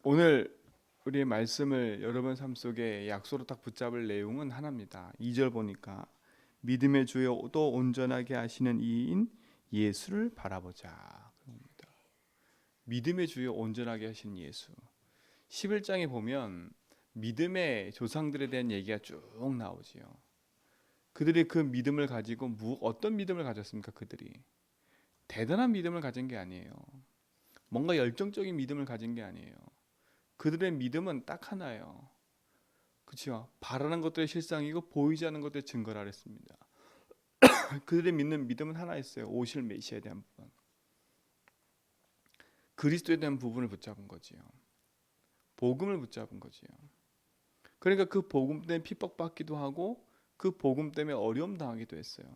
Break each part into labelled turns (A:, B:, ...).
A: 오늘 우리의 말씀을 여러분 삶 속에 약속으로 딱 붙잡을 내용은 하나입니다. 2절 보니까 믿음의 주요 또 온전하게 하시는 이인 예수를 바라보자. 그럽니다. 믿음의 주요 온전하게 하신 예수. 11장에 보면 믿음의 조상들에 대한 얘기가 쭉 나오지요. 그들이 그 믿음을 가지고 어떤 믿음을 가졌습니까? 그들이 대단한 믿음을 가진 게 아니에요. 뭔가 열정적인 믿음을 가진 게 아니에요. 그들의 믿음은 딱 하나예요. 그렇죠. 바라는 것들의 실상이고 보이지 않는 것들의 증거라 그랬습니다. 그들의 믿는 믿음은 하나 있어요. 오실 메시아에 대한 부분. 그리스도에 대한 부분을 붙잡은 거지요. 복음을 붙잡은 거지요. 그러니까 그 복음 때문에 핍박받기도 하고 그 복음 때문에 어려움 당하기도 했어요.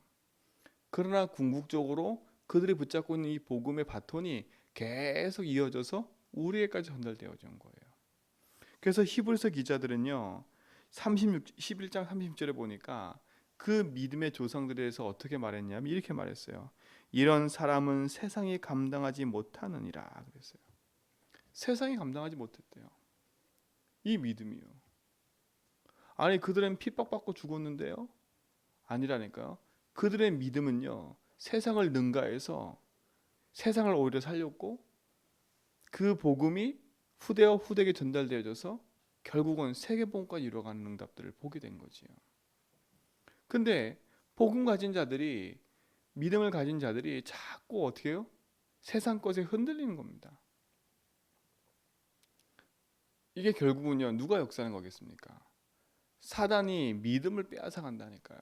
A: 그러나 궁극적으로 그들이 붙잡고 있는 이 복음의 바톤이 계속 이어져서 우리에게까지 전달되어진 거예요. 그래서 히브리서 기자들은요. 11장 30절에 보니까 그 믿음의 조상들에 대해서 어떻게 말했냐면 이렇게 말했어요. 이런 사람은 세상이 감당하지 못하느니라 그랬어요. 세상이 감당하지 못했대요. 이 믿음이요. 아니 그들은 핍박받고 죽었는데요. 아니라니까요. 그들의 믿음은요. 세상을 능가해서 세상을 오히려 살렸고 그 복음이 후대와 후대에게 전달되어져서 결국은 세계복음까지 이루어가는 응답들을 보게 된 거지요. 근데 복음 가진 자들이 믿음을 가진 자들이 자꾸 어떻게 해요? 세상 것에 흔들리는 겁니다. 이게 결국은요. 누가 역사하는 거겠습니까? 사단이 믿음을 빼앗아 간다니까요.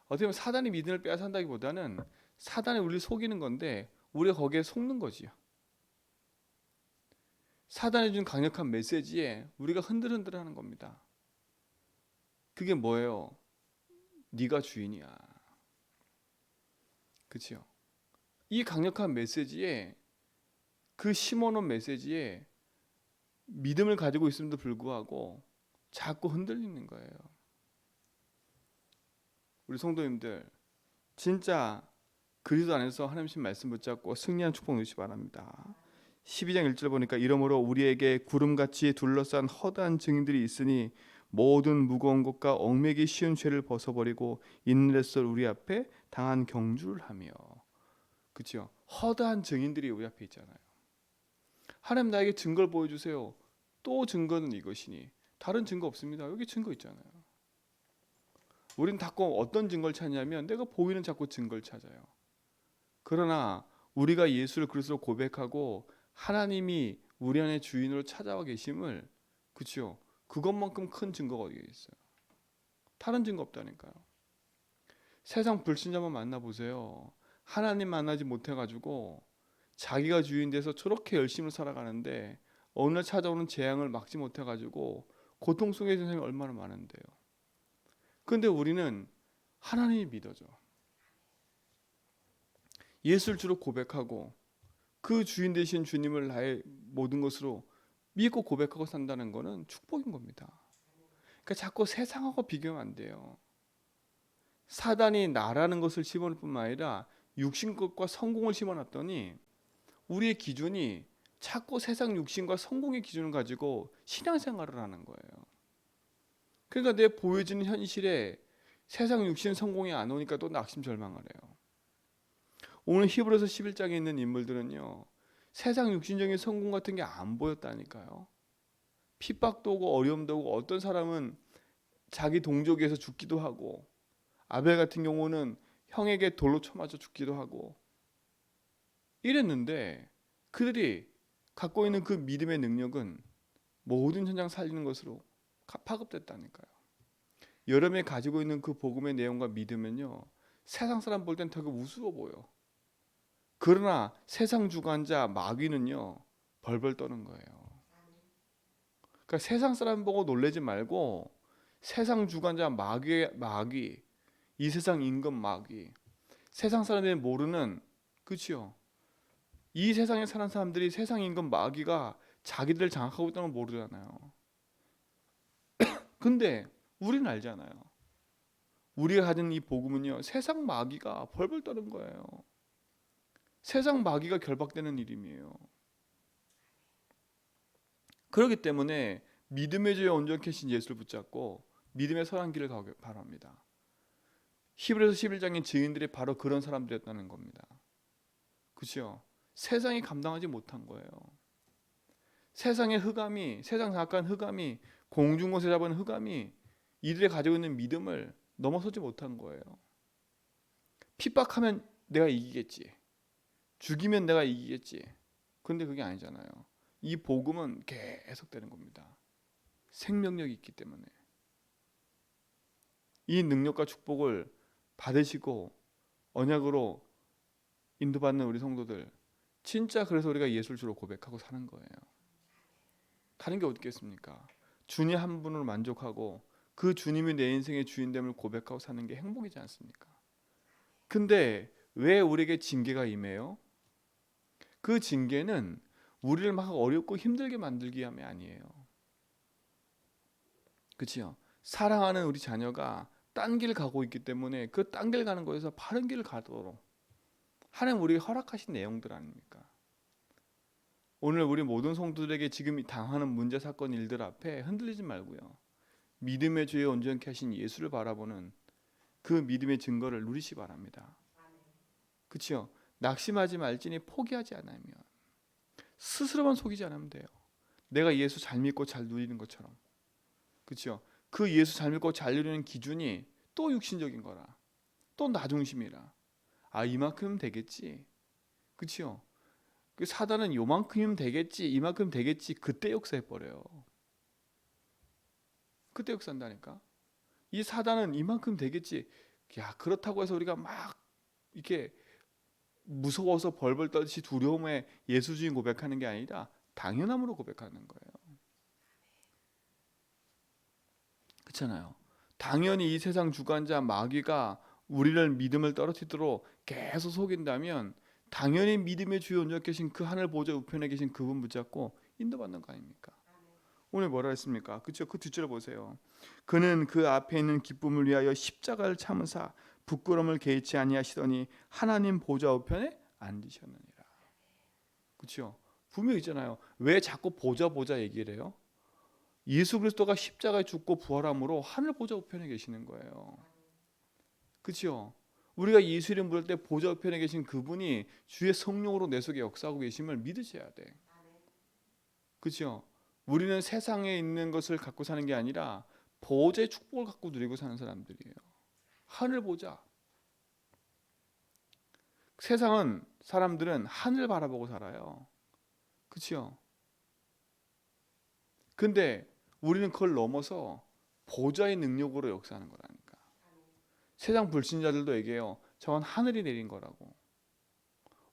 A: 어떻게 보면 사단이 믿음을 빼앗아간다기보다는 사단이 우리를 속이는 건데 우리가 거기에 속는 거지요. 사단이 준 강력한 메시지에 우리가 흔들흔들하는 겁니다. 그게 뭐예요? 네가 주인이야. 그렇죠? 이 강력한 메시지에 그 심어놓은 메시지에 믿음을 가지고 있음에도 불구하고 자꾸 흔들리는 거예요. 우리 성도님들 진짜 그리스도 안에서 하나님의 말씀 붙잡고 승리한 축복 누리시기 바랍니다. 12장 1절 보니까 이러므로 우리에게 구름같이 둘러싼 허다한 증인들이 있으니 모든 무거운 것과 얽매기 쉬운 죄를 벗어버리고 인내서 우리 앞에 당한 경주를 하며. 그렇죠? 허다한 증인들이 우리 앞에 있잖아요. 하나님 나에게 증거를 보여주세요. 또 증거는 이것이니 다른 증거 없습니다. 여기 증거 있잖아요. 우리는 자꾸 어떤 증거를 찾냐면 내가 보이는 자꾸 증거를 찾아요. 그러나 우리가 예수를 그리스도로 고백하고 하나님이 우리 안에 주인으로 찾아와 계심을 그렇죠. 그것만큼 큰 증거가 어디에 있어요. 다른 증거 없다니까요. 세상 불신자만 만나보세요. 하나님 만나지 못해가지고 자기가 주인 돼서 저렇게 열심히 살아가는데 어느 날 찾아오는 재앙을 막지 못해가지고 고통 속에 있는 사람이 얼마나 많은데요. 그런데 우리는 하나님이 믿어져. 예수를 주로 고백하고 그 주인 되신 주님을 나의 모든 것으로 믿고 고백하고 산다는 것은 축복인 겁니다. 그러니까 자꾸 세상하고 비교하면 안 돼요. 사단이 나라는 것을 심어놓을 뿐만 아니라 육신 것과 성공을 심어놨더니 우리의 기준이 자꾸 세상 육신과 성공의 기준을 가지고 신앙생활을 하는 거예요. 그러니까 내 보여지는 현실에 세상 육신 성공이 안 오니까 또 낙심절망을 해요. 오늘 히브리서 11장에 있는 인물들은요. 세상 육신적인 성공 같은 게 안 보였다니까요. 핍박도 오고 어려움도 오고 어떤 사람은 자기 동족에서 죽기도 하고 아벨 같은 경우는 형에게 돌로 쳐맞아 죽기도 하고 이랬는데 그들이 갖고 있는 그 믿음의 능력은 모든 현장 살리는 것으로 파급됐다니까요. 여러분이 가지고 있는 그 복음의 내용과 믿음은요. 세상 사람 볼 땐 되게 우스워 보여. 그러나 세상 주관자 마귀는요. 벌벌 떠는 거예요. 그러니까 세상 사람 보고 놀라지 말고 세상 주관자 마귀 이 세상 임금 마귀 세상 사람들이 모르는 그치요. 이 세상에 사는 사람들이 세상 임금 마귀가 자기들을 장악하고 있다는 걸 모르잖아요. 근데 우리는 알잖아요. 우리가 가진 이 복음은요. 세상 마귀가 벌벌 떠는 거예요. 세상 마귀가 결박되는 이름이에요. 그렇기 때문에 믿음의 주에 온전케 하신 예수를 붙잡고 믿음의 선한 길을 가길 바랍니다. 히브리서 11장의 증인들이 바로 그런 사람들이었다는 겁니다. 그렇죠? 세상이 감당하지 못한 거예요. 세상의 흑암이, 세상 사악한 흑암이, 공중곳에 잡은 흑암이 이들이 가지고 있는 믿음을 넘어서지 못한 거예요. 핍박하면 내가 이기겠지. 죽이면 내가 이기겠지. 그런데 그게 아니잖아요. 이 복음은 계속되는 겁니다. 생명력이 있기 때문에. 이 능력과 축복을 받으시고 언약으로 인도받는 우리 성도들, 진짜 그래서 우리가 예수를 주로 고백하고 사는 거예요. 다른 게 어디 있겠습니까? 주님 한 분으로 만족하고 그 주님이 내 인생의 주인됨을 고백하고 사는 게 행복이지 않습니까? 근데 왜 우리에게 징계가 임해요? 그 징계는 우리를 막 어렵고 힘들게 만들기 위함이 아니에요. 그렇죠? 사랑하는 우리 자녀가 딴 길 가고 있기 때문에 그 딴 길 가는 거에서 바른 길을 가도록 하나님 우리에게 허락하신 내용들 아닙니까? 오늘 우리 모든 성도들에게 지금 당하는 문제 사건 일들 앞에 흔들리지 말고요. 믿음의 주에 온전케 하신 예수를 바라보는 그 믿음의 증거를 누리시 바랍니다. 그렇죠? 낙심하지 말지니 포기하지 않으면, 스스로만 속이지 않으면 돼요. 내가 예수 잘 믿고 잘 누리는 것처럼. 그렇죠? 그 예수 잘 믿고 잘 누리는 기준이 또 육신적인 거라, 또 나 중심이라. 아, 이만큼 되겠지. 그렇죠? 그 사단은 요만큼이면 되겠지, 이만큼 되겠지. 그때 역사해 버려요. 그때 역사한다니까. 이 사단은 이만큼 되겠지. 야, 그렇다고 해서 우리가 막 이렇게 무서워서 벌벌 떨듯이 두려움에 예수 주인 고백하는 게 아니라 당연함으로 고백하는 거예요. 그렇잖아요. 당연히 이 세상 주관자 마귀가 우리를 믿음을 떨어뜨리도록 계속 속인다면 당연히 믿음의 주요 온전히 계신 그 하늘 보좌 우편에 계신 그분 붙잡고 인도받는 거 아닙니까? 오늘 뭐라 했습니까? 그렇죠? 그 뒷줄을 보세요. 그는 그 앞에 있는 기쁨을 위하여 십자가를 참으사 부끄러움을 개의치 아니하시더니 하나님 보좌 우편에 앉으셨느니라. 그렇죠? 분명히 있잖아요. 왜 자꾸 보좌 얘기를 해요? 예수 그리스도가 십자가에 죽고 부활함으로 하늘 보좌 우편에 계시는 거예요. 그렇죠? 우리가 예수 이름 부를 때 보좌 우편에 계신 그분이 주의 성령으로 내 속에 역사하고 계심을 믿으셔야 돼. 그렇죠? 우리는 세상에 있는 것을 갖고 사는 게 아니라 보좌의 축복을 갖고 누리고 사는 사람들이에요. 하늘 보좌. 세상은 사람들은 하늘 바라보고 살아요. 그렇죠? 근데 우리는 그걸 넘어서 보좌의 능력으로 역사하는 거라니까. 세상 불신자들도 얘기해요. 저건 하늘이 내린 거라고.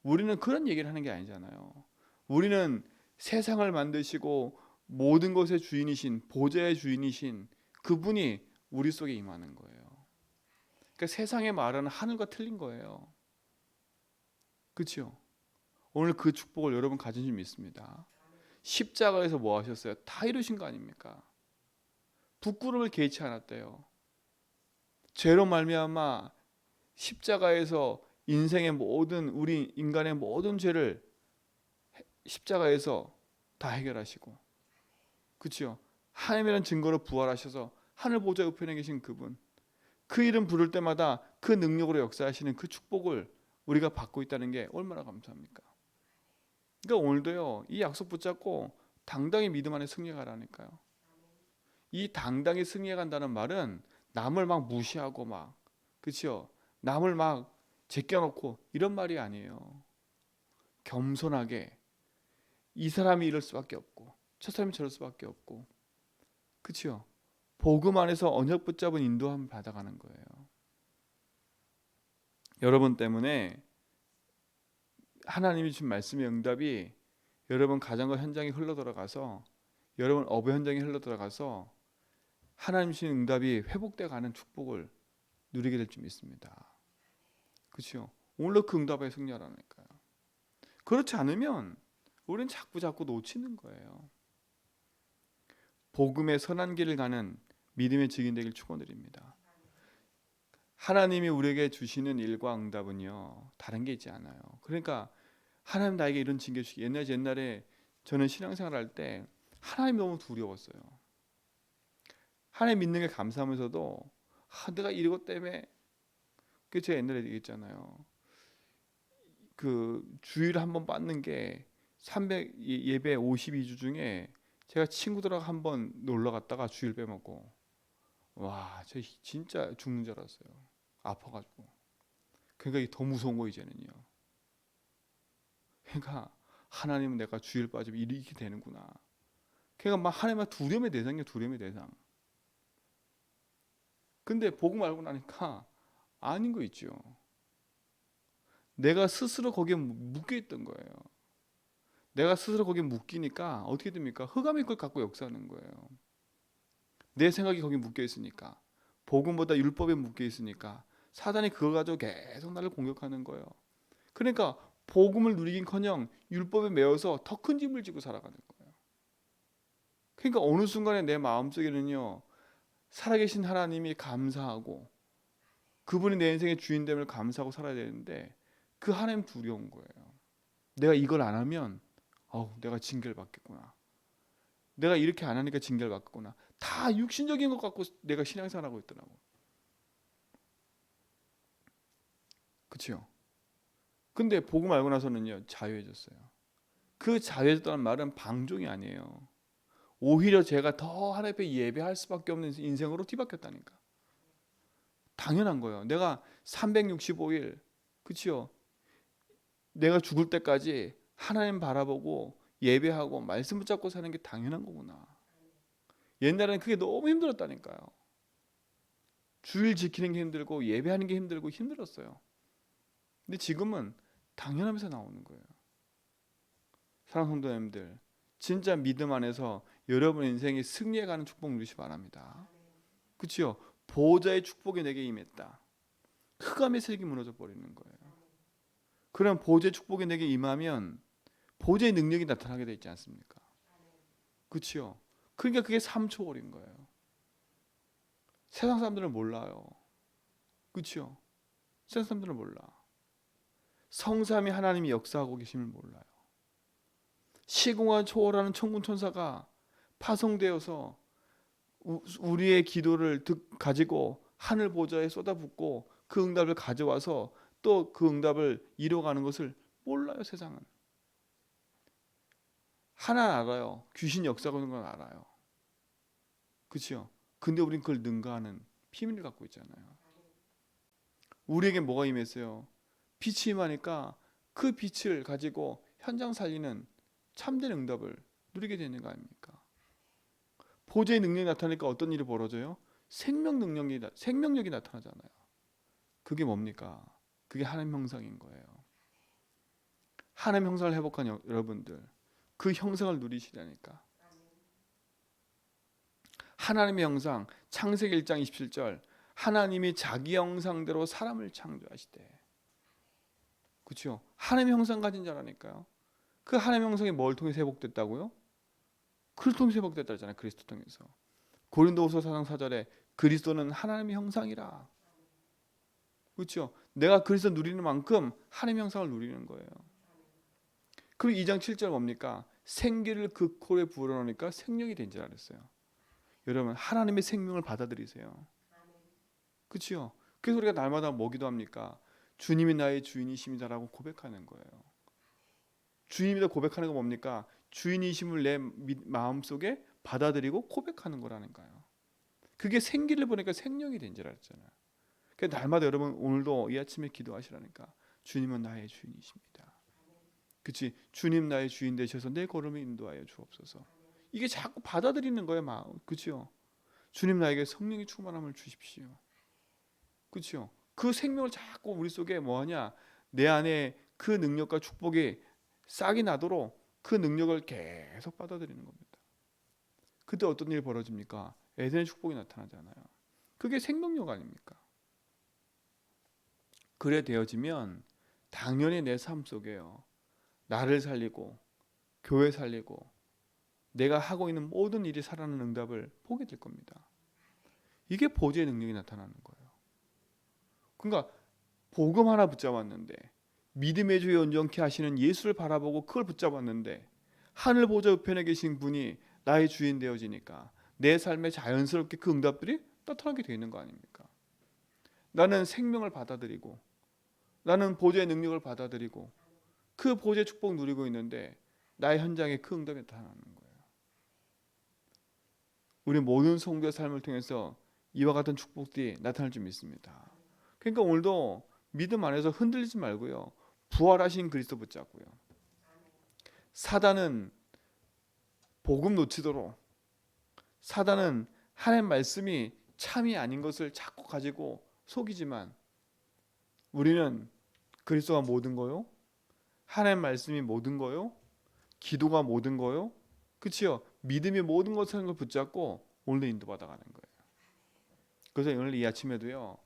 A: 우리는 그런 얘기를 하는 게 아니잖아요. 우리는 세상을 만드시고 모든 것의 주인이신, 보좌의 주인이신 그분이 우리 속에 임하는 거예요. 그러니까 세상의 말은 하늘과 틀린 거예요. 그렇죠? 오늘 그 축복을 여러분 가진 줄 믿습니다. 십자가에서 뭐 하셨어요? 다 이루신 거 아닙니까? 부끄러움을 개의치 않았대요. 죄로 말미암아 십자가에서 인생의 모든, 우리 인간의 모든 죄를 십자가에서 다 해결하시고, 그렇죠? 하나님이라는 증거로 부활하셔서 하늘 보좌 우편에 계신 그분, 그 이름 부를 때마다 그 능력으로 역사하시는 그 축복을 우리가 받고 있다는 게 얼마나 감사합니까? 그러니까 오늘도요, 이 약속 붙잡고 당당히 믿음 안에 승리하라니까요. 이 당당히 승리해간다는 말은 남을 막 무시하고 막, 그렇죠? 남을 막 제껴놓고 이런 말이 아니에요. 겸손하게, 이 사람이 이럴 수밖에 없고 저 사람이 저럴 수밖에 없고, 그렇죠? 복음 안에서 언약 붙잡은 인도함을 받아가는 거예요. 여러분 때문에 하나님이 주신 말씀의 응답이 여러분 가정과 현장에 흘러들어가서, 여러분 업의 현장에 흘러들어가서 하나님 주신 응답이 회복돼 가는 축복을 누리게 될 줄 믿습니다. 그렇죠? 오늘로 그 응답에 승리하라니까요. 그렇지 않으면 우리는 자꾸 놓치는 거예요. 복음의 선한 길을 가는 믿음의 증인 되길 축원드립니다. 하나님이 우리에게 주시는 일과 응답은요, 다른 게 있지 않아요. 그러니까 하나님 나에게 이런 징계 주시기, 옛날에 저는 신앙생활 할 때 하나님 너무 두려웠어요. 하나님 믿는 게 감사하면서도 내가 이것 때문에, 그 제가 옛날에 얘기했잖아요. 그 주일 한 번 받는 게 300 예배 52주 중에 제가 친구들하고 한 번 놀러 갔다가 주일 빼먹고, 와, 저 진짜 죽는 줄 알았어요. 아파가지고. 그러니까 이게 더 무서운 거 이제는요. 그러니까 하나님은 내가 주일 빠지면 이렇게 되는구나. 그러니까 막 하나님은 두려움의 대상이에요. 두려움의 대상. 근데 복음 알고 나니까 아닌 거 있죠. 내가 스스로 거기에 묶여 있던 거예요. 내가 스스로 거기에 묶이니까 어떻게 됩니까? 흑암의 걸 갖고 역사하는 거예요. 내 생각이 거기에 묶여 있으니까, 복음보다 율법에 묶여 있으니까 사단이 그걸 가지고 계속 나를 공격하는 거예요. 그러니까 복음을 누리긴커녕 율법에 매여서 더 큰 짐을 지고 살아가는 거예요. 그러니까 어느 순간에 내 마음속에는요, 살아계신 하나님이 감사하고 그분이 내 인생의 주인됨을 감사하고 살아야 되는데, 그 하나님 두려운 거예요. 내가 이걸 안 하면 내가 징계를 받겠구나. 내가 이렇게 안 하니까 징계를 받겠구나. 다 육신적인 것 갖고 내가 신앙생활하고 있더라고. 그렇죠? 근데 복음 알고 나서는요, 자유해졌어요. 그 자유해졌다는 말은 방종이 아니에요. 오히려 제가 더 하나님 앞에 예배할 수밖에 없는 인생으로 뒤바뀌었다니까. 당연한 거예요. 내가 365일, 그렇죠? 내가 죽을 때까지 하나님 바라보고 예배하고 말씀 붙잡고 사는 게 당연한 거구나. 옛날에는 그게 너무 힘들었다니까요. 주일 지키는 게 힘들고 예배하는 게 힘들고 힘들었어요. 근데 지금은 당연하면서 나오는 거예요. 사랑하는 성도님들, 진짜 믿음 안에서 여러분 인생이 승리해가는 축복 누리시 바랍니다. 그렇죠? 보호자의 축복이 내게 임했다. 흑암의 색이 무너져 버리는 거예요. 그럼 보호자의 축복이 내게 임하면 보호자의 능력이 나타나게 되어 있지 않습니까? 그렇죠? 그러니까 그게 3초월인 거예요. 세상 사람들은 몰라요. 그렇죠? 세상 사람들은 몰라. 성삼위 하나님이 역사하고 계심을 몰라요. 시공간 초월하는 천군 천사가 파송되어서 우리의 기도를 가지고 하늘 보좌에 쏟아붓고 그 응답을 가져와서 또 그 응답을 이뤄가는 것을 몰라요. 세상은. 하나 알아요. 귀신 역사하는 건 알아요. 그렇죠? 근데 우린 그걸 능가하는 비밀을 갖고 있잖아요. 우리에게 뭐가 임했어요? 빛이 임하니까 그 빛을 가지고 현장 살리는 참된 응답을 누리게 되는 거 아닙니까? 보좌의 능력이 나타나니까 어떤 일이 벌어져요? 생명력이 나타나잖아요. 그게 뭡니까? 그게 하나님 형상인 거예요. 하나님 형상을 회복한 여러분들, 그 형상을 누리시라니까. 하나님의 형상, 창세기 1장 27절, 하나님이 자기 형상대로 사람을 창조하시되. 그렇죠? 하나님의 형상 가진 자라니까요. 그 하나님의 형상이 뭘 통해서 회복됐다고요? 그를 통해서 회복됐다 했잖아요. 그리스도 통해서. 고린도후서 4장 4절에 그리스도는 하나님의 형상이라. 그렇죠? 내가 그리스도 누리는 만큼 하나님의 형상을 누리는 거예요. 그리고 2장 7절 뭡니까? 생기를 그 코에 불어넣으니까 생명이 된 줄 알았어요. 여러분, 하나님의 생명을 받아들이세요. 그렇죠? 그래서 우리가 날마다 뭐 기도합니까? 주님이 나의 주인이십니다라고 고백하는 거예요. 주님이다 고백하는 거 뭡니까? 주인이심을 내 마음속에 받아들이고 고백하는 거라니까요. 그게 생기를 보니까 생명이 된 줄 알았잖아요. 그러니까 날마다 여러분 오늘도 이 아침에 기도하시라니까. 주님은 나의 주인이십니다. 그렇지? 주님 나의 주인 되셔서 내 걸음을 인도하여 주옵소서. 이게 자꾸 받아들이는 거예요, 마음. 그렇죠? 주님 나에게 성령의 충만함을 주십시오. 그렇죠? 그 생명을 자꾸 우리 속에 뭐하냐? 내 안에 그 능력과 축복이 싹이 나도록 그 능력을 계속 받아들이는 겁니다. 그때 어떤 일이 벌어집니까? 에덴의 축복이 나타나잖아요. 그게 생명력 아닙니까? 그래 되어지면 당연히 내 삶 속에요. 나를 살리고 교회 살리고 내가 하고 있는 모든 일이 살아나는 응답을 보게 될 겁니다. 이게 보좌의 능력이 나타나는 거예요. 그러니까 복음 하나 붙잡았는데, 믿음의 주에 온전케 하시는 예수를 바라보고 그걸 붙잡았는데, 하늘 보좌 우편에 계신 분이 나의 주인 되어지니까 내 삶에 자연스럽게 그 응답들이 나타나게 되어 있는 거 아닙니까? 나는 생명을 받아들이고 나는 보좌의 능력을 받아들이고 그 보좌의 축복 누리고 있는데 나의 현장에 그 응답이 나타나는 거예요. 우리 모든 성도의 삶을 통해서 이와 같은 축복들이 나타날 줄 믿습니다. 그러니까 오늘도 믿음 안에서 흔들리지 말고요. 부활하신 그리스도 붙잡고요. 사단은 복음 놓치도록, 사단은 하나님 말씀이 참이 아닌 것을 자꾸 가지고 속이지만 우리는 그리스도가 모든 거요, 하나님 말씀이 모든 거요, 기도가 모든 거요, 그치요? 믿음이 모든 것을 하는 걸 붙잡고 오늘 인도받아 가는 거예요. 그래서 오늘 이 아침에도요,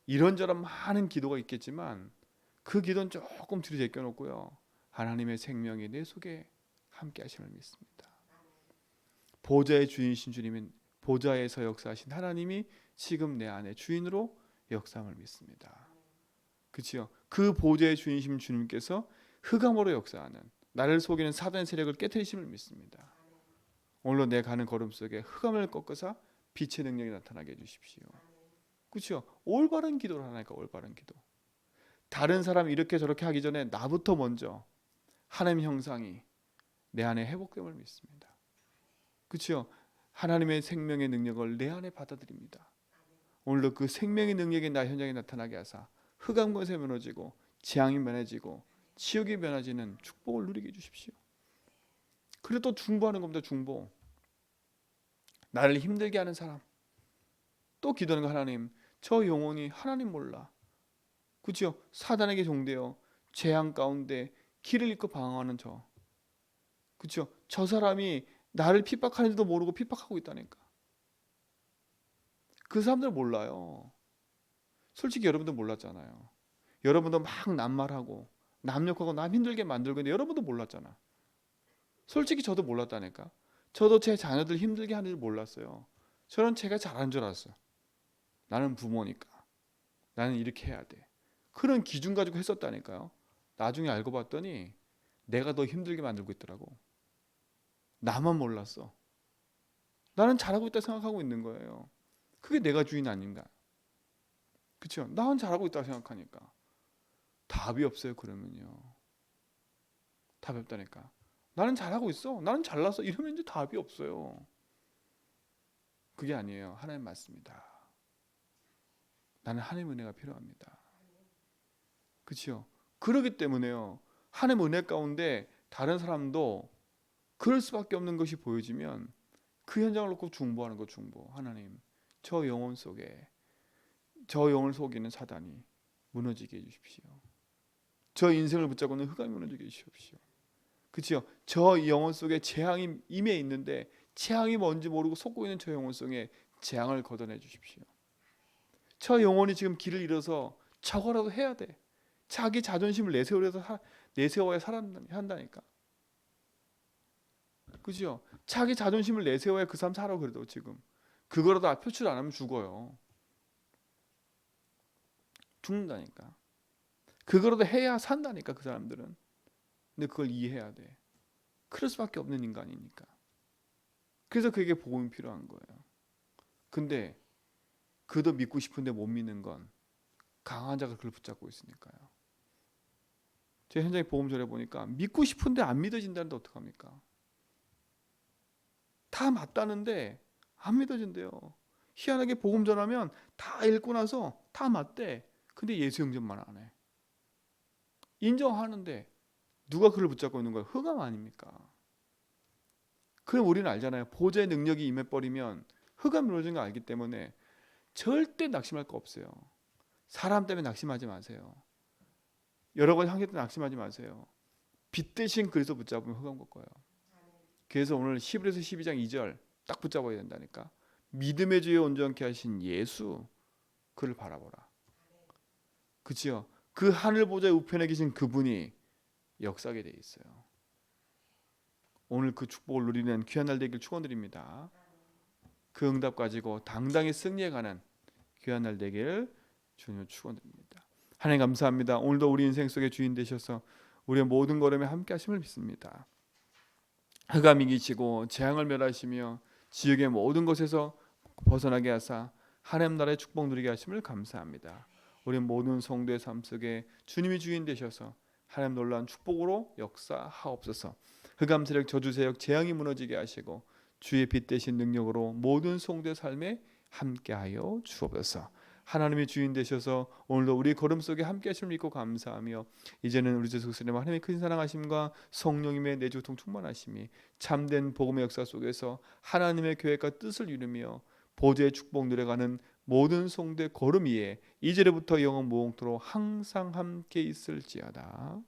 A: 이런저런 많은 기도가 있겠지만 그 기도는 조금 뒤로 제껴놓고요, 하나님의 생명이 내 속에 함께 하심을 믿습니다. 보좌의 주인이신 주님인, 보좌에서 역사하신 하나님이 지금 내 안에 주인으로 역사함을 믿습니다. 그치요? 그 보좌의 주인이신 주님께서 흑암으로 역사하는, 나를 속이는 사단의 세력을 깨뜨리심을 믿습니다. 오늘로 내 가는 걸음 속에 흑암을 꺾으사 빛의 능력이 나타나게 해주십시오. 그렇죠? 올바른 기도를 하니까, 올바른 기도. 다른 사람이 이렇게 저렇게 하기 전에 나부터 먼저 하나님 형상이 내 안에 회복됨을 믿습니다. 그렇죠? 하나님의 생명의 능력을 내 안에 받아들입니다. 오늘도 그 생명의 능력이 나 현장에 나타나게 하사 흑암 권세 무너지고 재앙이 면해지고 지옥이 면해지는 축복을 누리게 해주십시오. 그리고 또 중보하는 겁니다. 중보. 나를 힘들게 하는 사람, 또 기도하는 거, 하나님 저 영혼이 하나님 몰라, 그렇죠? 사단에게 종되어 재앙 가운데 길을 잃고 방황하는 저, 그렇죠? 저 사람이 나를 핍박하는지도 모르고 핍박하고 있다니까. 그 사람들 몰라요. 솔직히 여러분도 몰랐잖아요. 여러분도 막 남말하고 남 욕하고 남 힘들게 만들고 있는데 여러분도 몰랐잖아. 솔직히 저도 몰랐다니까. 저도 제 자녀들 힘들게 하는 줄 몰랐어요. 저는 제가 잘하는 줄 알았어요. 나는 부모니까 나는 이렇게 해야 돼, 그런 기준 가지고 했었다니까요. 나중에 알고 봤더니 내가 더 힘들게 만들고 있더라고. 나만 몰랐어. 나는 잘하고 있다 생각하고 있는 거예요. 그게 내가 주인 아닌가. 그렇죠? 나는 잘하고 있다 생각하니까. 답이 없어요. 그러면요, 답이 없다니까. 나는 잘하고 있어, 나는 잘났어, 이러면 이제 답이 없어요. 그게 아니에요. 하나님 맞습니다. 나는 하나님 은혜가 필요합니다. 그렇죠? 그러기 때문에요, 하나님 은혜 가운데 다른 사람도 그럴 수밖에 없는 것이 보여지면 그 현장을 놓고 중보하는 거. 중보. 하나님 저 영혼 속에, 저 영혼을 속이는 사단이 무너지게 해주십시오. 저 인생을 붙잡고 있는 흑암이 무너지게 해주십시오. 그렇죠? 저 영혼 속에 재앙이 임해 있는데 재앙이 뭔지 모르고 속고 있는 저 영혼 속에 재앙을 걷어내 주십시오. 저 영혼이 지금 길을 잃어서 저거라도 해야 돼, 자기 자존심을 내세워야 한다니까. 그죠? 자기 자존심을 내세워야 그 사람 살아. 그래도 지금 그거라도 표출 안 하면 죽어요. 죽는다니까. 그거라도 해야 산다니까, 그 사람들은. 근데 그걸 이해해야 돼. 그럴 수밖에 없는 인간이니까. 그래서 그에게 복음이 필요한 거예요. 근데 그도 믿고 싶은데 못 믿는 건 강한 자가 그걸 붙잡고 있으니까요. 제 현장에 복음 전해 보니까 믿고 싶은데 안 믿어진다는데 어떡합니까? 다 맞다는데 안 믿어진대요. 희한하게 복음 전하면 다 읽고 나서 다 맞대. 근데 예수 영접만 안 해. 인정하는데 누가 그를 붙잡고 있는 거예요? 흑암 아닙니까? 그럼 우리는 알잖아요. 보좌의 능력이 임해버리면 흑암이 무너지는 거 알기 때문에 절대 낙심할 거 없어요. 사람 때문에 낙심하지 마세요. 여러 가지 환경 때문에 낙심하지 마세요. 빛 대신 그리스도 붙잡으면 흑암 걸 거예요. 그래서 오늘 히브리서 12장 2절 딱 붙잡아야 된다니까. 믿음의 주에 온전케 하신 예수, 그를 바라보라. 그치요? 그 하늘 보좌의 우편에 계신 그분이 역사하게 돼 있어요. 오늘 그 축복을 누리는 귀한 날 되길 축원드립니다. 그 응답 가지고 당당히 승리해가는 귀한 날 되길 주님을 축원드립니다. 하나님 감사합니다. 오늘도 우리 인생 속의 주인 되셔서 우리의 모든 걸음에 함께 하심을 믿습니다. 흑암이 이기시고 재앙을 멸하시며 지역의 모든 것에서 벗어나게 하사 하나님 나라의 축복 누리게 하심을 감사합니다. 우리 모든 성도의 삶 속에 주님이 주인 되셔서 하나님 놀라운 축복으로 역사하옵소서. 흑암 세력, 저주 세력, 재앙이 무너지게 하시고 주의 빛 대신 능력으로 모든 성도의 삶에 함께하여 주옵소서. 하나님이 주인 되셔서 오늘도 우리 걸음 속에 함께 하심을 믿고 감사하며 이제는 우리 주 예수 그리스도의 하나님의 큰 사랑하심과 성령님의 내주통 충만하심이 참된 복음의 역사 속에서 하나님의 계획과 뜻을 이루며 보좌의 축복 누려가는 모든 성도의 걸음 위에 이제부터 영원 무궁토록 항상 함께 있을지어다.